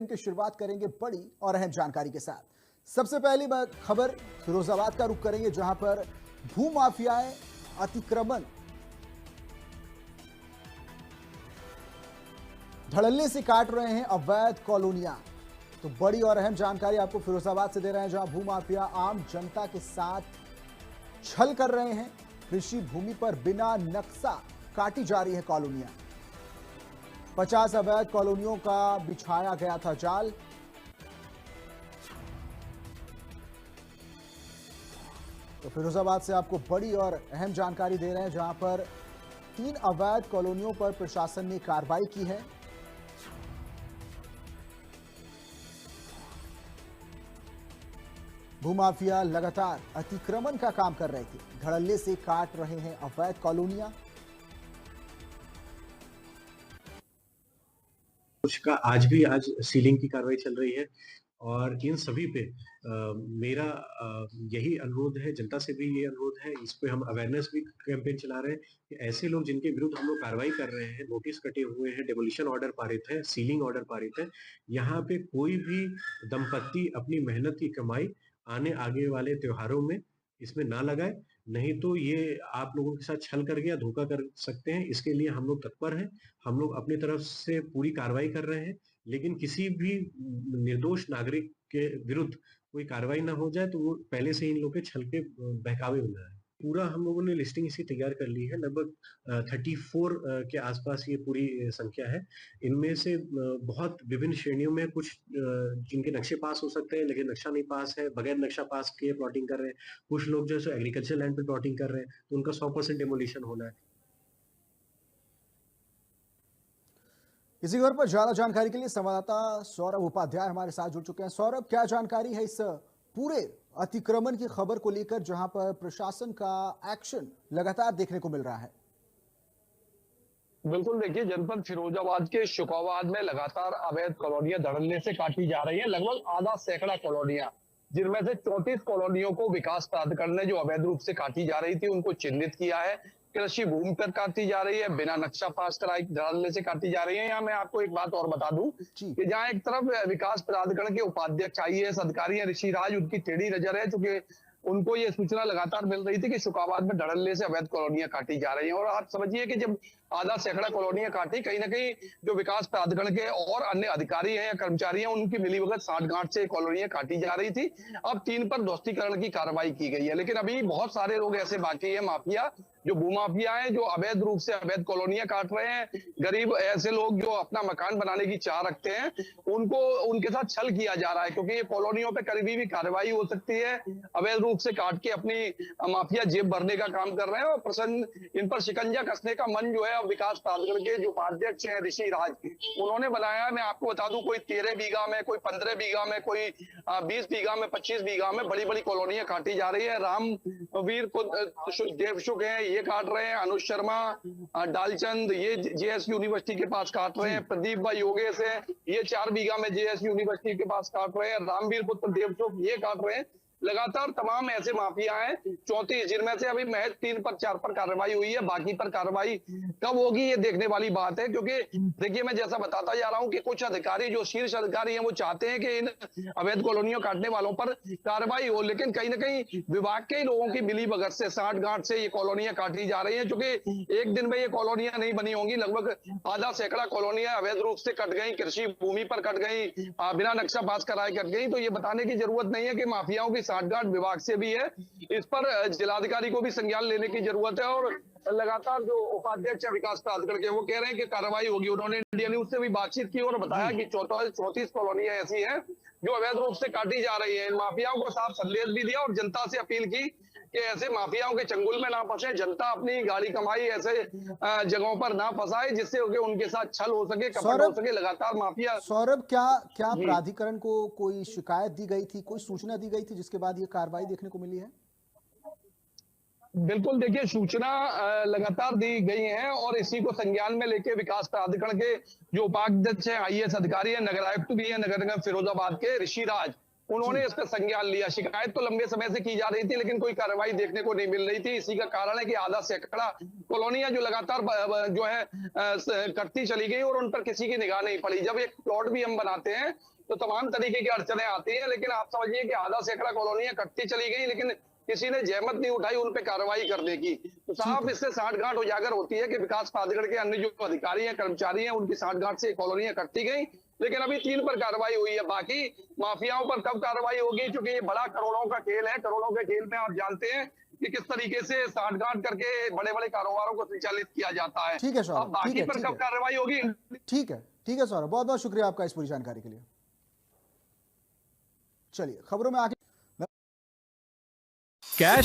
की शुरुआत करेंगे बड़ी और अहम जानकारी के साथ। सबसे पहली खबर फिरोजाबाद का रुख करेंगे, जहां पर भूमाफियाएं अतिक्रमण धड़ल्ले से काट रहे हैं अवैध कॉलोनियां। तो बड़ी और अहम जानकारी आपको फिरोजाबाद से दे रहे हैं, जहां भूमाफिया आम जनता के साथ छल कर रहे हैं। कृषि भूमि पर बिना नक्शा काटी जा रही है कॉलोनियां। 50 अवैध कॉलोनियों का बिछाया गया था जाल। तो फिरोजाबाद से आपको बड़ी और अहम जानकारी दे रहे हैं, जहां पर 3 अवैध कॉलोनियों पर प्रशासन ने कार्रवाई की है। भूमाफिया लगातार अतिक्रमण का काम कर रहे थे, धड़ल्ले से काट रहे हैं अवैध कॉलोनियां। कुछ का आज सीलिंग की कार्रवाई चल रही है और इन सभी पे मेरा यही अनुरोध है, जनता से भी ये अनुरोध है, इस पे हम अवेयरनेस भी कैंपेन चला रहे हैं कि ऐसे लोग जिनके विरुद्ध हम लोग कार्रवाई कर रहे हैं, नोटिस कटे हुए हैं, डेमोलिशन ऑर्डर पारित है, सीलिंग ऑर्डर पारित है, यहाँ पे कोई भी दंपत्ति अपनी मेहनत की कमाई आगे वाले त्योहारों में इसमें ना लगाए, नहीं तो ये आप लोगों के साथ छल कर गया, धोखा कर सकते हैं। इसके लिए हम लोग तत्पर हैं, हम लोग अपनी तरफ से पूरी कार्रवाई कर रहे हैं, लेकिन किसी भी निर्दोष नागरिक के विरुद्ध कोई कार्रवाई ना हो जाए तो वो पहले से इन लोगों के छल के बहकावे हो जाए। पूरा हम लोगों ने लिस्टिंग इसकी तैयार कर ली है, लगभग 34 के आसपास ये पूरी संख्या है। इनमें से बहुत विभिन्न श्रेणियों में, कुछ जिनके नक्शे पास हो सकते हैं लेकिन नक्शा नहीं पास है, बगैर नक्शा पास के प्लॉटिंग कर रहे हैं, कुछ लोग जो है एग्रीकल्चर लैंड पे प्लॉटिंग कर रहे हैं, तो उनका 100% डेमोलिशन होना है। इसी खबर पर ज्यादा जानकारी के लिए संवाददाता सौरभ उपाध्याय हमारे साथ जुड़ चुके हैं। सौरभ, क्या जानकारी है इस पूरे अतिक्रमण की खबर को लेकर, जहां पर प्रशासन का एक्शन लगातार देखने को मिल रहा है? बिल्कुल, देखिए, जनपद फिरोजाबाद के शुकाबाद में लगातार अवैध कॉलोनियां धड़ल्ले से काटी जा रही है। लगभग आधा सैकड़ा कॉलोनियां, जिनमें से 34 कॉलोनियों को विकास प्राधिकरण ने जो अवैध रूप से काटी जा रही थी उनको चिन्हित किया है। कृषि भूमि पर काटी जा रही है, बिना नक्शा पास कराए धड़ल्ले से काटी जा रही है। यहाँ मैं आपको एक बात और बता दूं कि जहाँ एक तरफ विकास प्राधिकरण के उपाध्यक्ष IAS अधिकारी है ऋषि राज, उनकी टेढ़ी नजर है, चूंकि उनको ये सूचना लगातार मिल रही थी कि शुकाबाद में धड़ल्ले से अवैध कॉलोनियां काटी जा रही हैं। और आप समझिए कि जब आधा सैकड़ा कॉलोनियां काटी, कहीं ना कहीं जो विकास प्राधिकरण के और अन्य अधिकारी हैं या कर्मचारी हैं, उनकी मिलीभगत साठगांठ से कॉलोनियां काटी जा रही थी। अब 3 पर ध्वस्तीकरण की कार्रवाई की गई है, लेकिन अभी बहुत सारे लोग ऐसे बाकी है, माफिया, जो भूमाफिया है, जो अवैध रूप से अवैध कॉलोनियां काट रहे हैं। गरीब ऐसे लोग जो अपना मकान बनाने की चाह रखते हैं, उनको उनके साथ छल किया जा रहा है, क्योंकि ये कॉलोनियों पे कभी भी कार्रवाई हो सकती है। अवैध रूप से काट के अपनी माफिया जेब भरने का काम कर रहे हैं। और प्रसन्न इन पर शिकंजा कसने का मन जो है विकास प्राधिकरण के जो उपाध्यक्ष हैं ऋषि राज, उन्होंने बनाया। मैं आपको बता दूं, कोई 13 बीघा में, कोई 15 बीघा में, कोई 20 बीघा में, 25 बीघा में बड़ी बड़ी कॉलोनियां काटी जा रही है। रामवीर देवशुक है, ये काट रहे हैं। अनुज शर्मा, डालचंद, ये JS यूनिवर्सिटी के पास काट रहे हैं। प्रदीप भाई योगेश है, ये 4 बीघा में JS यूनिवर्सिटी के पास काट रहे हैं। रामवीर पुत्र देवशुक ये काट रहे हैं। लगातार तमाम ऐसे माफिया हैं 34, जिनमें से अभी महज 3 पर 4 पर कार्रवाई हुई है। बाकी पर कार्रवाई कब होगी ये देखने वाली बात है, क्योंकि देखिए, मैं जैसा बताता जा रहा हूं कि कुछ अधिकारी, जो शीर्ष अधिकारी हैं, वो चाहते हैं कि इन अवैध कॉलोनियों काटने वालों पर कार्रवाई हो, लेकिन कहीं ना कहीं विभाग के ही लोगों की मिलीभगत से, साठगांठ से ये कॉलोनियां काटी जा रही है। क्योंकि एक दिन में ये कॉलोनियां नहीं बनी होंगी, लगभग आधा सैकड़ा कॉलोनियां अवैध रूप से कट गई, कृषि भूमि पर कट गई, बिना नक्शा पास कराए कट गई। तो ये बताने की जरूरत नहीं है कि माफियाओं की साठगांठ विभाग से भी है। इस पर जिलाधिकारी को भी संज्ञान लेने की जरूरत है। और लगातार जो उपाध्यक्ष विकास प्राधिकरण के, वो कह रहे हैं कि कार्रवाई होगी। उन्होंने इंडिया न्यूज से भी बातचीत की और बताया कि 34 कॉलोनियां ऐसी हैं जो अवैध रूप से काटी जा रही है। इन माफियाओं को साफ संदेश भी दिया और जनता से अपील की कि ऐसे माफियाओं के चंगुल में ना फंसे। जनता अपनी गाड़ी कमाई ऐसे जगहों पर ना फंसाए, जिससे उनके साथ छल हो सके, कपट हो सके। लगातार माफिया। सौरभ, क्या प्राधिकरण को कोई शिकायत दी गई थी, कोई सूचना दी गई थी, जिसके बाद ये कार्रवाई देखने को मिली है? बिल्कुल, देखिए, सूचना लगातार दी गई है और इसी को संज्ञान में लेके विकास प्राधिकरण के जो उपाध्यक्ष है, IAS अधिकारी है, नगर आयुक्त भी है नगर निगम फिरोजाबाद के ऋषि राज, उन्होंने इसका संज्ञान लिया। शिकायत तो लंबे समय से की जा रही थी, लेकिन कोई कार्रवाई देखने को नहीं मिल रही थी। इसी का कारण है कि आधा सैकड़ा कॉलोनियां जो लगातार जो है कटती चली गई और उन पर किसी की निगाह नहीं पड़ी। जब एक प्लॉट भी हम बनाते हैं तो तमाम तरीके की अड़चने आती हैं। लेकिन आप समझिए कि आधा सैकड़ा कॉलोनियां कटती चली गई, लेकिन किसी ने जहमत नहीं उठाई उन पे कार्रवाई करने की। तो साफ इससे साठगांठ उजागर होती है कि विकास प्राधिकरण के अन्य जो अधिकारी हैं, कर्मचारी हैं, उनकी साठगांठ से कॉलोनियां कटती गई, लेकिन अभी 3 पर कार्रवाई हुई है। बाकी माफियाओं पर कब कार्रवाई होगी, क्योंकि ये बड़ा करोड़ों का खेल है। करोड़ों के खेल में आप जानते हैं कि किस तरीके से साठगांठ करके बड़े बड़े कारोबारों को संचालित किया जाता है। ठीक है सौरभ, अब बाकी पर कब कार्रवाई होगी। ठीक है सौरभ, बहुत बहुत शुक्रिया आपका इस पूरी जानकारी के लिए। चलिए खबरों में आगे कैश